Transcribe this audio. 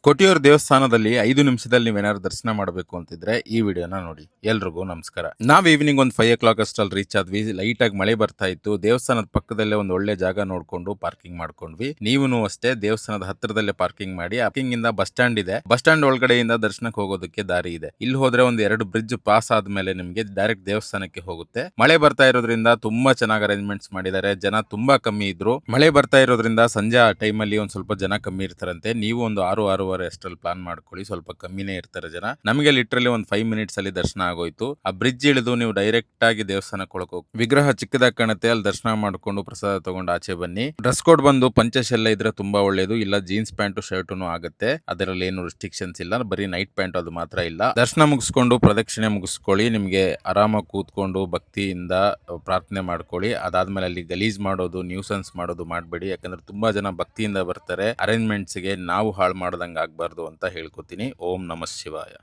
ಕೊಟ್ಟಿಯೂರು ದೇವಸ್ಥಾನದಲ್ಲಿ 5 ನಿಮಿಷದಲ್ಲಿ ನೀವೇನಾದ್ರು ದರ್ಶನ ಮಾಡಬೇಕು ಅಂತಿದ್ರೆ ಈ ವಿಡಿಯೋನ ನೋಡಿ. ಎಲ್ರಿಗೂ ನಮಸ್ಕಾರ. ನಾವ್ ಈವ್ನಿಂಗ್ ಒಂದು 5 o'clock ಅಷ್ಟಲ್ಲಿ ರೀಚ್ ಆದ್ವಿ. ಲೈಟ್ ಆಗಿ ಮಳೆ ಬರ್ತಾ ಇತ್ತು. ದೇವಸ್ಥಾನದ ಪಕ್ಕದಲ್ಲೇ ಒಂದು ಒಳ್ಳೆ ಜಾಗ ನೋಡ್ಕೊಂಡು ಪಾರ್ಕಿಂಗ್ ಮಾಡ್ಕೊಂಡ್ವಿ. ನೀವುನು ಅಷ್ಟೇ ದೇವಸ್ಥಾನದ ಹತ್ತಿರದಲ್ಲೇ ಪಾರ್ಕಿಂಗ್ ಮಾಡಿ. ಪಾರ್ಕಿಂಗ್ ಇಂದ ಬಸ್ ಸ್ಟ್ಯಾಂಡ್ ಇದೆ. ಬಸ್ ಸ್ಟ್ಯಾಂಡ್ ಒಳಗಡೆಯಿಂದ ದರ್ಶನಕ್ಕೆ ಹೋಗೋದಕ್ಕೆ ದಾರಿ ಇದೆ. ಇಲ್ಲಿ ಹೋದ್ರೆ ಒಂದು 2 ಬ್ರಿಡ್ಜ್ ಪಾಸ್ ಆದ್ಮೇಲೆ ನಿಮ್ಗೆ ಡೈರೆಕ್ಟ್ ದೇವಸ್ಥಾನಕ್ಕೆ ಹೋಗುತ್ತೆ. ಮಳೆ ಬರ್ತಾ ಇರೋದ್ರಿಂದ ತುಂಬಾ ಚೆನ್ನಾಗಿ ಅರೇಂಜ್ಮೆಂಟ್ಸ್ ಮಾಡಿದ್ದಾರೆ. ಜನ ತುಂಬಾ ಕಮ್ಮಿ ಇದ್ರು. ಮಳೆ ಬರ್ತಾ ಇರೋದ್ರಿಂದ ಸಂಜೆ ಆ ಟೈಮಲ್ಲಿ ಒಂದ್ ಸ್ವಲ್ಪ ಜನ ಕಮ್ಮಿ ಇರ್ತಾರಂತೆ. ನೀವು ಒಂದು 6 ಅಷ್ಟರಲ್ಲಿ ಪ್ಲಾನ್ ಮಾಡ್ಕೊಳ್ಳಿ. ಸ್ವಲ್ಪ ಕಮ್ಮಿನೇ ಇರ್ತಾರೆ ಜನ. ನಮಗೆ ಲಿಟ್ರಲಿ ಒಂದು 5 ಮಿನಿಟ್ಸ್ ಅಲ್ಲಿ ದರ್ಶನ ಆಗೋಯ್ತು. ಆ ಬ್ರಿಡ್ಜ್ ಇಳಿದು ನೀವು ಡೈರೆಕ್ಟ್ ಆಗಿ ದೇವಸ್ಥಾನಕ್ಕೆ ಒಳಗೆ ಹೋಗಿ ವಿಗ್ರಹ ಚಿಕ್ಕದಾಗಿ ಕಾಣುತ್ತೆ, ಅಲ್ಲಿ ದರ್ಶನ ಮಾಡ್ಕೊಂಡು ಪ್ರಸಾದ ತಗೊಂಡು ಆಚೆ ಬನ್ನಿ. ಡ್ರೆಸ್ ಕೋಡ್ ಬಂದು ಪಂಚಶೆಲ್ಲ ಇದ್ರೆ ತುಂಬಾ ಒಳ್ಳೇದು. ಇಲ್ಲ ಜೀನ್ಸ್ ಪ್ಯಾಂಟು ಶರ್ಟು ಆಗುತ್ತೆ. ಅದರಲ್ಲಿ ಏನು ರಿಸ್ಟ್ರಿಕ್ಷನ್ಸ್ ಇಲ್ಲ. ಬರೀ ನೈಟ್ ಪ್ಯಾಂಟ್ ಅದು ಮಾತ್ರ ಇಲ್ಲ. ದರ್ಶನ ಮುಗಿಸ್ಕೊಂಡು ಪ್ರದಕ್ಷಿಣೆ ಮುಗಿಸ್ಕೊಳ್ಳಿ. ನಿಮ್ಗೆ ಆರಾಮಾಗಿ ಕೂತ್ಕೊಂಡು ಭಕ್ತಿಯಿಂದ ಪ್ರಾರ್ಥನೆ ಮಾಡ್ಕೊಳ್ಳಿ. ಅದಾದ್ಮೇಲೆ ಅಲ್ಲಿ ಗಲೀಜ್ ಮಾಡೋದು, ನ್ಯೂಸೆನ್ಸ್ ಮಾಡೋದು ಮಾಡಬೇಡಿ. ಯಾಕಂದ್ರೆ ತುಂಬಾ ಜನ ಭಕ್ತಿಯಿಂದ ಬರ್ತಾರೆ. ಅರೇಂಜ್ಮೆಂಟ್ಸ್ ಗೆ ನಾವು ಹಾಳು ಮಾಡ್ದಂಗೆ ಆಗ್ಬಾರ್ದು ಅಂತ ಹೇಳ್ಕೊತೀನಿ. ಓಂ ನಮಃ ಶಿವಾಯ.